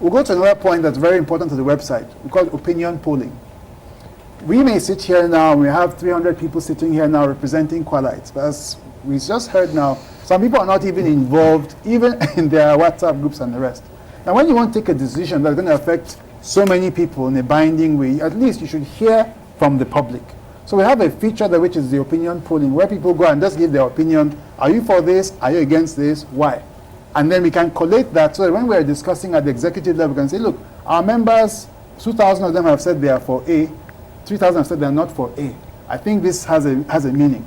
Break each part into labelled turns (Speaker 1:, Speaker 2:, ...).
Speaker 1: We'll go to another point that's very important to the website. We call it opinion polling. We may sit here now, we have 300 people sitting here now representing Kwalites, but as we just heard now, some people are not even involved, even in their WhatsApp groups and the rest. Now, when you want to take a decision that's going to affect so many people in a binding way, at least you should hear from the public. So we have a feature there which is the opinion polling, where people go and just give their opinion. Are you for this? Are you against this? Why? And then we can collate that so that when we're discussing at the executive level, we can say, look, our members, 2,000 of them have said they are for A, 3,000 have said they are not for A. I think this has a meaning.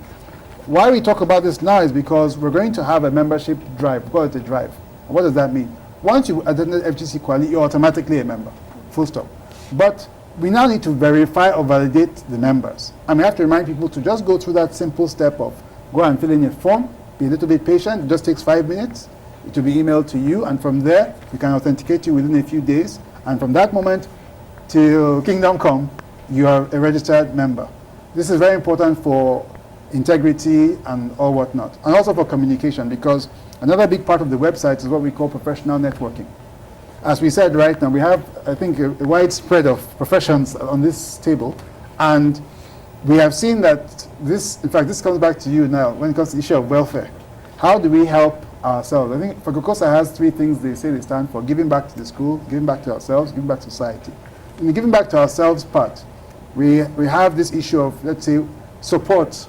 Speaker 1: Why we talk about this now is because we're going to have a membership drive. We call it a drive. What does that mean? Once you attended FGC Kwali, you're automatically a member, full stop. But we now need to verify or validate the members. And we have to remind people to just go through that simple step of go and fill in a form, be a little bit patient, it just takes 5 minutes. It will be emailed to you, and from there, we can authenticate you within a few days. And from that moment till Kingdom Come, you are a registered member. This is very important for integrity and all whatnot, and also for communication, because another big part of the website is what we call professional networking. As we said right now, we have, I think, a wide spread of professions on this table, and we have seen that this, in fact, this comes back to you now when it comes to the issue of welfare. How do we help ourselves? I think Fakokosa has 3 things they say they stand for: giving back to the school, giving back to ourselves, giving back to society. In the giving back to ourselves part, we have this issue of, let's say, support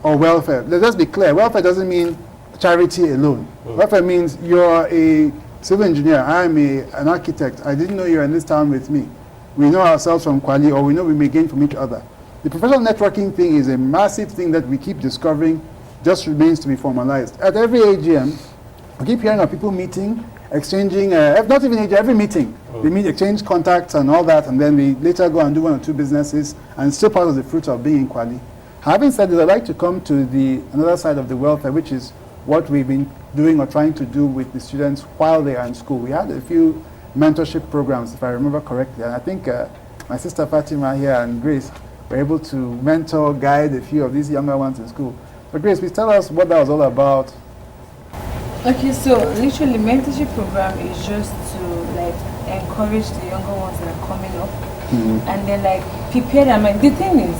Speaker 1: or welfare. Let's be clear, welfare doesn't mean charity alone. Welfare means you're a civil engineer, I'm an architect, I didn't know you're in this town with me. We know ourselves from Kwali, or we know we may gain from each other. The professional networking thing is a massive thing that we keep discovering, just remains to be formalized. At every AGM, we keep hearing of people meeting, exchanging, not even AGM, every meeting. We meet, exchange contacts and all that, and then we later go and do 1 or 2 businesses, and it's still part of the fruit of being in Kwali. Having said that, I'd like to come to another side of the welfare, which is what we've been doing or trying to do with the students while they are in school. We had a few mentorship programs, if I remember correctly, and I think my sister Fatima here and Grace were able to mentor, guide a few of these younger ones in school. So Grace, please tell us what that was all about.
Speaker 2: Okay, so literally mentorship program is just to like encourage the younger ones that are coming up, and then like prepare their mind. The thing is,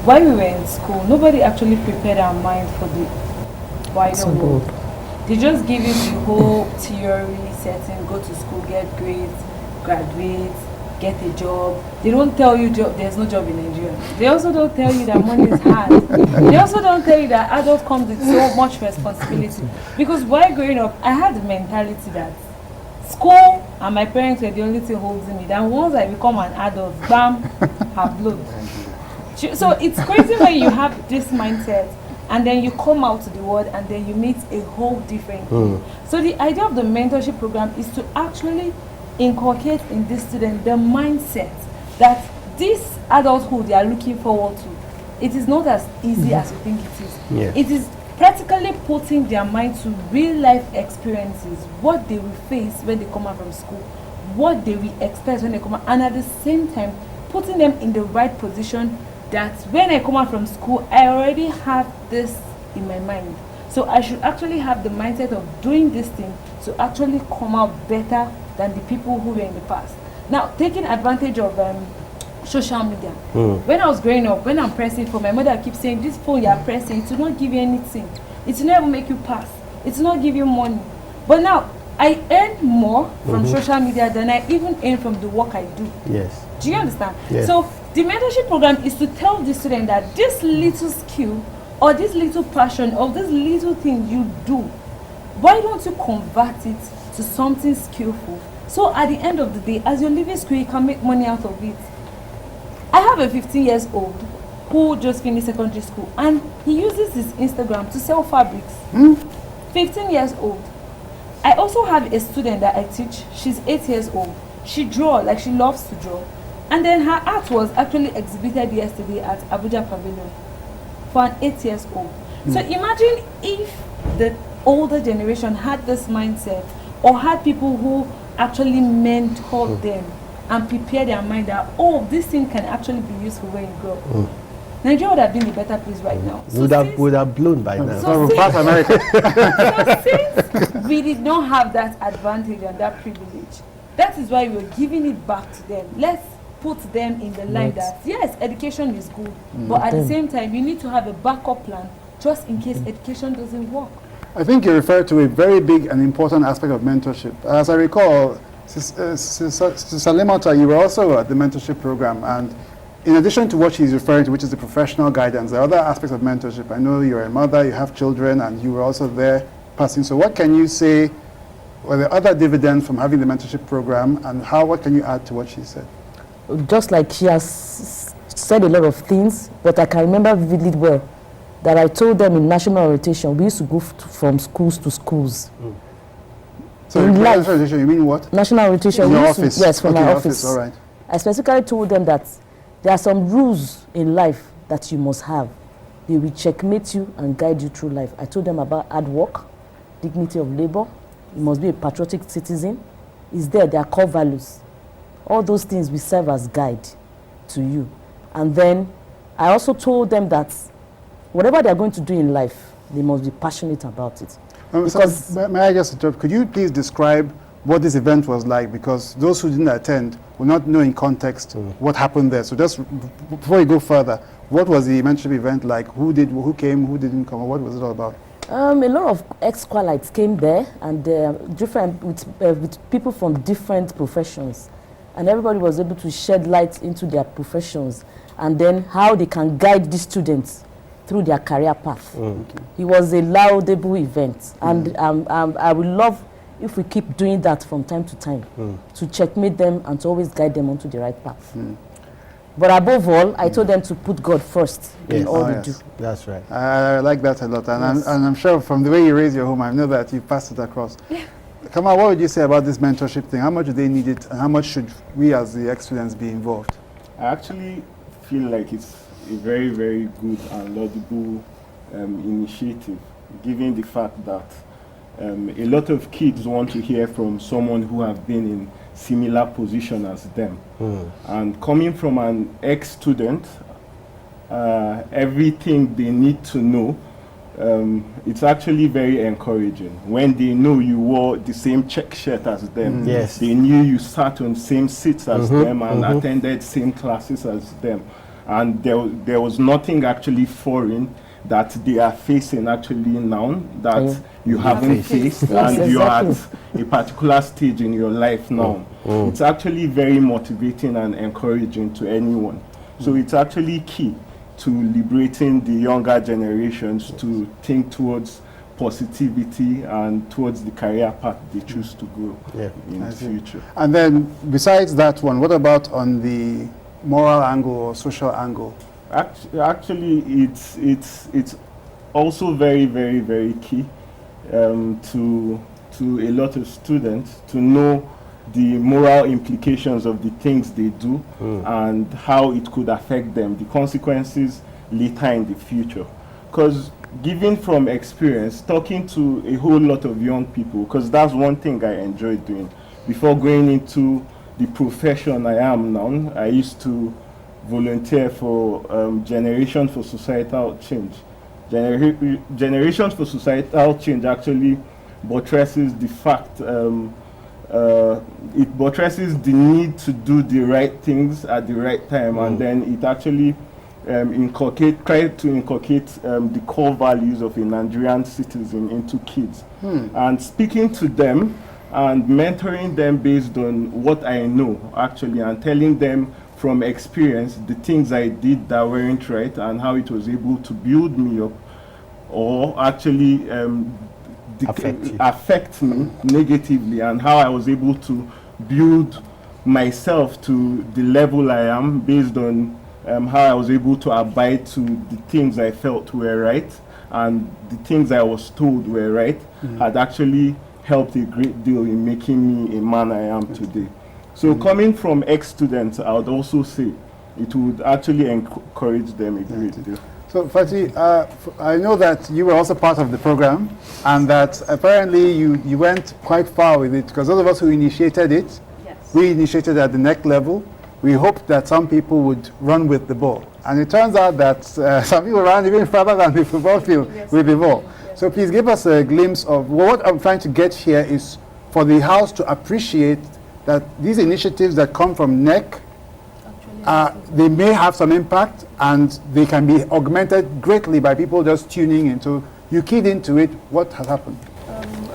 Speaker 2: while we were in school, nobody actually prepared our mind for the wider world. They just give you the whole theory setting, go to school, get grades, graduate, get a job. They don't tell you there's no job in Nigeria. They also don't tell you that money is hard. They also don't tell you that adult comes with so much responsibility. Because while growing up, I had the mentality that school and my parents were the only thing holding me. Then once I become an adult, bam, have blown. So it's crazy when you have this mindset and then you come out to the world and then you meet a whole different thing. So the idea of the mentorship program is to actually inculcate in this student the mindset that this adulthood they are looking forward to, it is not as easy as you think it is.
Speaker 3: Yeah.
Speaker 2: It is practically putting their mind to real life experiences, what they will face when they come out from school, what they will expect when they come out, and at the same time putting them in the right position that when I come out from school, I already have this in my mind. So I should actually have the mindset of doing this thing to actually come out better than the people who were in the past. Now, taking advantage of social media. When I was growing up, when I'm pressing phone, my mother keeps saying, this phone you're pressing, it will not give you anything. It will never make you pass. It will not give you money. But now, I earn more from social media than I even earn from the work I do.
Speaker 3: Yes.
Speaker 2: Do you understand?
Speaker 3: Yes.
Speaker 2: So the mentorship program is to tell the student that this little skill or this little passion or this little thing you do, why don't you convert it to something skillful? So at the end of the day, as you're leaving school, you can make money out of it. I have a 15 years old who just finished secondary school and he uses his Instagram to sell fabrics. 15 years old. I also have a student that I teach. She's 8 years old. She draws, like she loves to draw. And then her art was actually exhibited yesterday at Abuja Pavilion for an 8 years old. So imagine if the older generation had this mindset or had people who actually mentored them and prepare their mind that, oh, this thing can actually be useful when you grow up. Nigeria would have been a better place right now.
Speaker 3: So would have blown by now.
Speaker 2: So since we did not have that advantage and that privilege, That is why we're giving it back to them. Let's put them in the line that, yes, education is good, but at the same time, you need to have a backup plan just in case education doesn't work.
Speaker 1: I think you referred to a very big and important aspect of mentorship. As I recall, Salimata, you were also at the mentorship program, and in addition to what she's referring to, which is the professional guidance, there are other aspects of mentorship. I know you're a mother, you have children, and you were also there passing. So what can you say were the other dividends from having the mentorship program, and what can you add to what she said?
Speaker 4: Just like she has said a lot of things, but I can remember vividly well that I told them in national orientation, we used to go from schools to schools.
Speaker 1: So in national orientation, you mean what?
Speaker 4: National orientation.
Speaker 1: In your office?
Speaker 4: Yes, from
Speaker 1: okay,
Speaker 4: my office.
Speaker 1: All right.
Speaker 4: I specifically told them that there are some rules in life that you must have. They will checkmate you and guide you through life. I told them about hard work, dignity of labor. You must be a patriotic citizen. It's there, their core values. All those things will serve as guide to you. And then I also told them that whatever they're going to do in life, they must be passionate about it.
Speaker 1: Because may I just interrupt? Could you please describe what this event was like? Because those who didn't attend will not know in context what happened there. So just before you go further, what was the mentorship event like? Who came, who didn't come? What was it all about?
Speaker 4: A lot of ex-Kwalites came there, and with people from different professions. And everybody was able to shed light into their professions and then how they can guide the students through their career path. It was a laudable event, and I would love if we keep doing that from time to time to checkmate them and to always guide them onto the right path. But above all, I told them to put God first in all they do.
Speaker 3: That's right.
Speaker 1: I like that a lot, and I'm sure from the way you raise your home, I know that you passed it across. Kamal, what would you say about this mentorship thing? How much do they need it, and how much should we as the ex-students be involved?
Speaker 5: I actually feel like it's a very, very good and laudable initiative, given the fact that a lot of kids want to hear from someone who have been in similar position as them. And coming from an ex-student, everything they need to know, it's actually very encouraging. When they know you wore the same check shirt as them,
Speaker 3: Yes.
Speaker 5: they knew you sat on same seats as them and attended same classes as them. And there was nothing actually foreign that they are facing actually now that you haven't faced,
Speaker 4: Yes,
Speaker 5: and you're at
Speaker 4: exactly.
Speaker 5: a particular stage in your life now. It's actually very motivating and encouraging to anyone. So it's actually key to liberating the younger generations to think towards positivity and towards the career path they choose to go in the future.
Speaker 1: And then besides that one, what about on the moral angle or social angle?
Speaker 5: Actually, it's also very, very, very key to a lot of students to know the moral implications of the things they do and how it could affect them, the consequences later in the future. Because given from experience, talking to a whole lot of young people, because that's one thing I enjoy doing. Before going into the profession I am now, I used to volunteer for Generations for Societal Change. Generations for Societal Change actually buttresses the fact, it buttresses the need to do the right things at the right time, and then it actually try to inculcate the core values of a Nigerian citizen into kids. And speaking to them and mentoring them based on what I know actually, and telling them from experience the things I did that weren't right and how it was able to build me up or actually affect me negatively, and how I was able to build myself to the level I am based on how I was able to abide to the things I felt were right and the things I was told were right, had actually helped a great deal in making me a man I am today. So coming from ex-students, I would also say it would actually encourage them a great deal.
Speaker 1: So Fatih, I know that you were also part of the program, and that apparently you went quite far with it, because those of us who initiated it, we initiated at the neck level. We hoped that some people would run with the ball. And it turns out that some people ran even further than the football field with the ball. So please give us a glimpse of what I'm trying to get here is for the house to appreciate that these initiatives that come from NEC, they may have some impact and they can be augmented greatly by people just tuning into. You keyed into it, what has happened?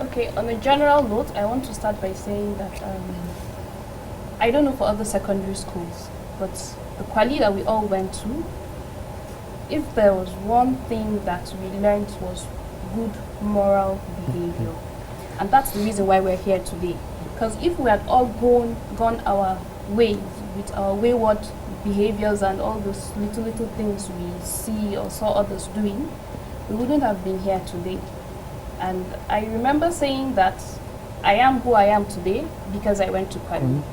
Speaker 6: Okay, on a general note, I want to start by saying that I don't know for other secondary schools, but the Kwali that we all went to, if there was one thing that we learned was good moral behavior. And that's the reason why we're here today. Because if we had all gone our ways with our wayward behaviors and all those little things we see or saw others doing, we wouldn't have been here today. And I remember saying that I am who I am today because I went to Kwali.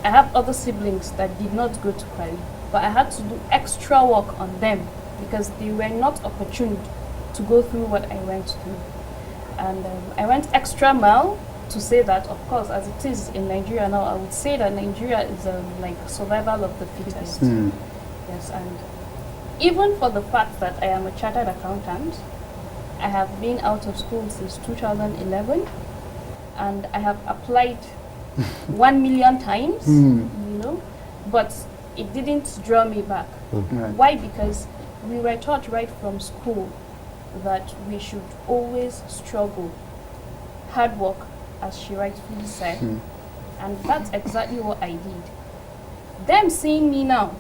Speaker 6: I have other siblings that did not go to Kwali, but I had to do extra work on them because they were not opportune to go through what I went through. And I went extra mile to say that, of course, as it is in Nigeria now, I would say that Nigeria is like survival of the fittest. Yes, and even for the fact that I am a chartered accountant, I have been out of school since 2011, and I have applied 1 million times, you know, but it didn't draw me back.
Speaker 1: Right.
Speaker 6: Why? Because we were taught right from school that we should always struggle, hard work, as she rightfully said, and that's exactly what I did. Them seeing me now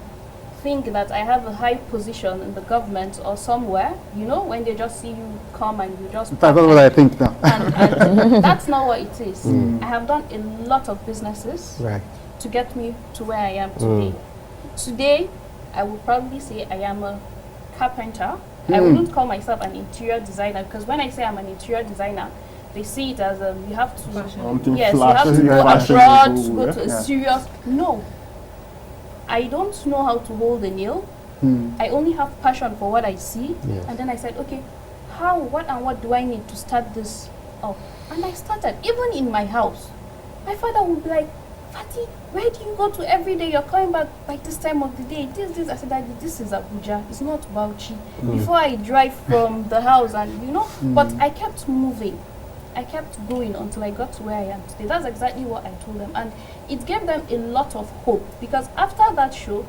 Speaker 6: think that I have a high position in the government or somewhere, you know, when they just see you come and you just...
Speaker 1: That's what I think now.
Speaker 6: and that's not what it is. I have done a lot of businesses to get me to where I am today. Today, I would probably say I am a carpenter. I wouldn't call myself an interior designer because when I say I'm an interior designer, they see it as you have to, yes, you have to go abroad, to go to a serious... No. I don't know how to hold a nail. I only have passion for what I see. And then I said, okay, how, what do I need to start this up? And I started, even in my house. My father would be like, Fati, where do you go to every day? You're coming back by this time of the day. This. I said, Daddy, this is Abuja. It's not Bauchi. Before I drive from the house and, you know, but I kept moving. I kept going until I got to where I am today. That's exactly what I told them. And it gave them a lot of hope because after that show,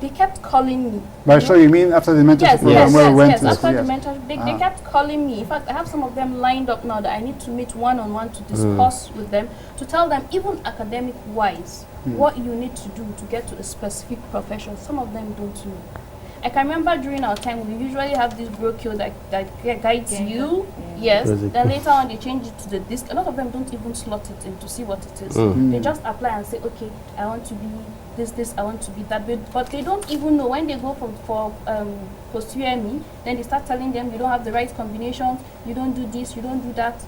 Speaker 6: they kept calling me.
Speaker 1: By show, you mean after the mentorship program where we went to?
Speaker 6: After the mentorship, they kept calling me. In fact, I have some of them lined up now that I need to meet one-on-one to discuss with them, to tell them, even academic-wise, what you need to do to get to a specific profession. Some of them don't know. I can remember during our time, we usually have this brochure that guides you. Yes. Then later on, they change it to the disc. A lot of them don't even slot it in to see what it is. They just apply and say, okay, I want to be this, I want to be that. But they don't even know when they go for posterior knee, then they start telling them you don't have the right combinations, you don't do this, you don't do that.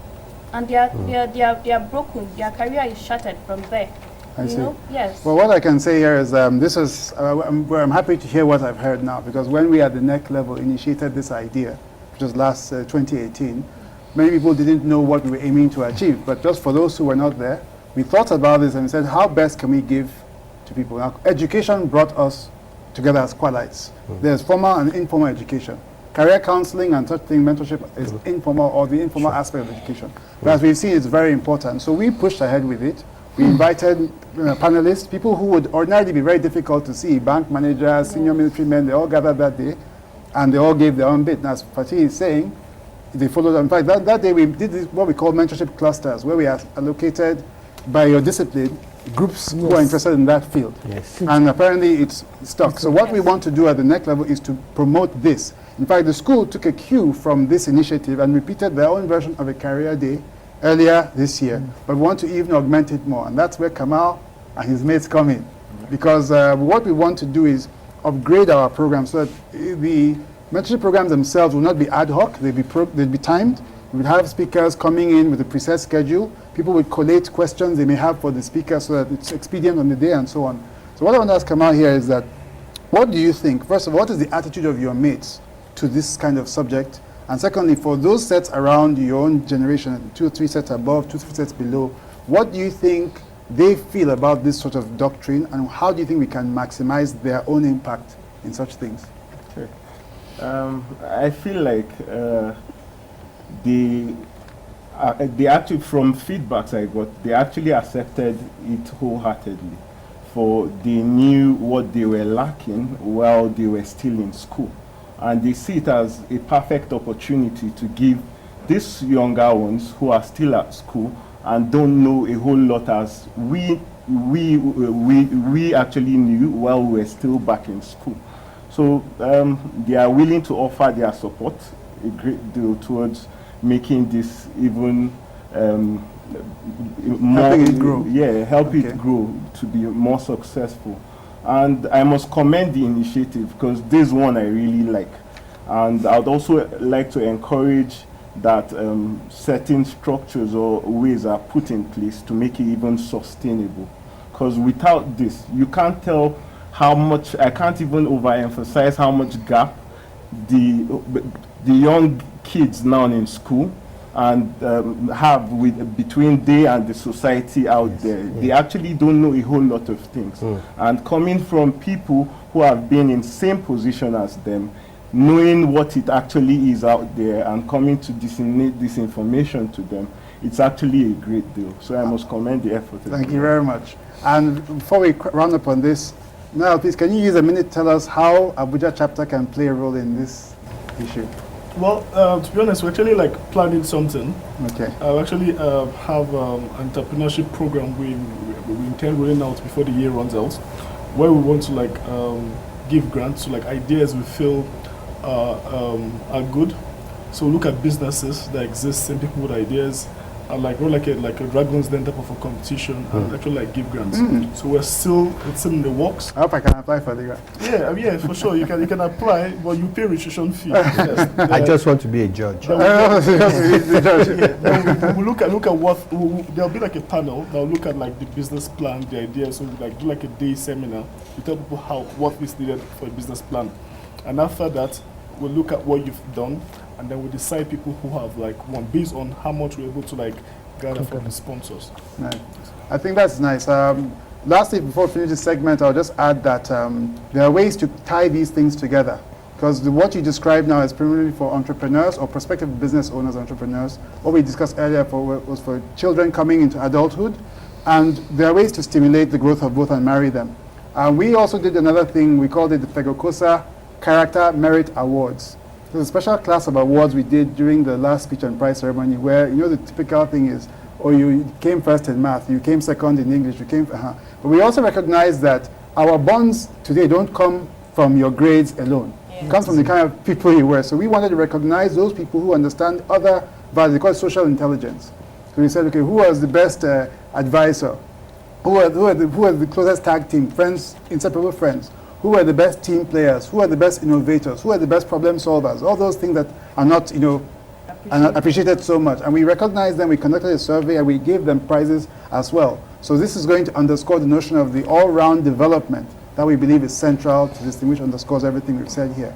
Speaker 6: And they are broken. Their career is shattered from there.
Speaker 1: I see.
Speaker 6: Know? Yes.
Speaker 1: Well, what I can say here is I'm happy to hear what I've heard now, because when we at the NEC level initiated this idea, which was last 2018, many people didn't know what we were aiming to achieve. But just for those who were not there, we thought about this and said, how best can we give to people? Now, education brought us together as Kwalites. There's formal and informal education. Career counseling and such thing, mentorship is informal, or the informal aspect of education. But as we've seen, it's very important. So we pushed ahead with it. We invited panelists, people who would ordinarily be very difficult to see, bank managers, senior military men, they all gathered that day, and they all gave their own bit. And as Fatih is saying, they followed. In fact, that day we did this, what we call mentorship clusters, where we are allocated by your discipline groups who are interested in that field. And apparently it's stuck. So what we want to do at the NEC level is to promote this. In fact, the school took a cue from this initiative and repeated their own version of a career day earlier this year, but we want to even augment it more, and that's where Kamal and his mates come in, because what we want to do is upgrade our program so that the mentorship programs themselves will not be ad hoc, they'll be timed. We would have speakers coming in with a preset schedule. People would collate questions they may have for the speaker so that it's expedient on the day and so on. So what I want to ask Kamal here is that, what do you think, first of all, what is the attitude of your mates to this kind of subject? And secondly, for those sets around your own generation, 2 or 3 sets above, 2 or 3 sets below, what do you think they feel about this sort of doctrine, and how do you think we can maximize their own impact in such things?
Speaker 5: I feel like they they actually, from feedbacks I got, they actually accepted it wholeheartedly, for they knew what they were lacking while they were still in school. And they see it as a perfect opportunity to give these younger ones who are still at school and don't know a whole lot as we actually knew while we were still back in school. So they are willing to offer their support a great deal towards making this even more,
Speaker 1: helping it grow.
Speaker 5: Yeah, help it grow to be more successful. And I must commend the initiative, because this one I really like. And I'd also like to encourage that certain structures or ways are put in place to make it even sustainable. Because without this, you can't tell how much, I can't even overemphasize how much gap the young kids now in school and have between they and the society out there. They actually don't know a whole lot of things. And coming from people who have been in same position as them, knowing what it actually is out there and coming to disseminate this information to them, it's actually a great deal. So I must commend the effort.
Speaker 1: Thank you very much. And before we round up on this, now please, can you use a minute to tell us how Abuja chapter can play a role in this issue?
Speaker 7: Well, to be honest, we're actually like planning something.
Speaker 1: Okay.
Speaker 7: We actually have an entrepreneurship program we intend rolling out before the year runs out, where we want to like give grants to like ideas we feel are good. So look at businesses that exist, same people with ideas, and like run like a Dragon's Den type of a competition and actually like give grants. So it's still in the works.
Speaker 1: I hope I can apply for the grant.
Speaker 7: Yeah, for sure. You can apply, but you pay registration fee. Yes.
Speaker 3: I just want to be a judge.
Speaker 7: We'll look at what there'll be like a panel that'll look at like the business plan, the ideas. So we like do like a day seminar to tell people what is needed for a business plan, and after that we'll look at what you've done, and then we'll decide people who have like won based on how much we're able to like gather from the sponsors.
Speaker 1: Nice. I think that's nice. Lastly, before we finish this segment, I'll just add that there are ways to tie these things together. Because what you described now is primarily for entrepreneurs or prospective business owners, entrepreneurs. What we discussed earlier was for children coming into adulthood. And there are ways to stimulate the growth of both and marry them. We also did another thing, we called it the Fegokosa Character Merit Awards. There's a special class of awards we did during the last speech and prize ceremony where, you know, the typical thing is, oh, you came first in math, you came second in English, you came, But we also recognize that our bonds today don't come from your grades alone. It comes from the kind of people you were. So we wanted to recognize those people who understand other values. They call it social intelligence. So we said, okay, who was the best advisor? Who were the closest tag team, friends, inseparable friends? Who are the best team players? Who are the best innovators? Who are the best problem solvers? All those things that are not, you know, are not appreciated so much. And we recognized them, we conducted a survey, and we gave them prizes as well. So this is going to underscore the notion of the all-round development that we believe is central to distinguish, underscores everything we've said here.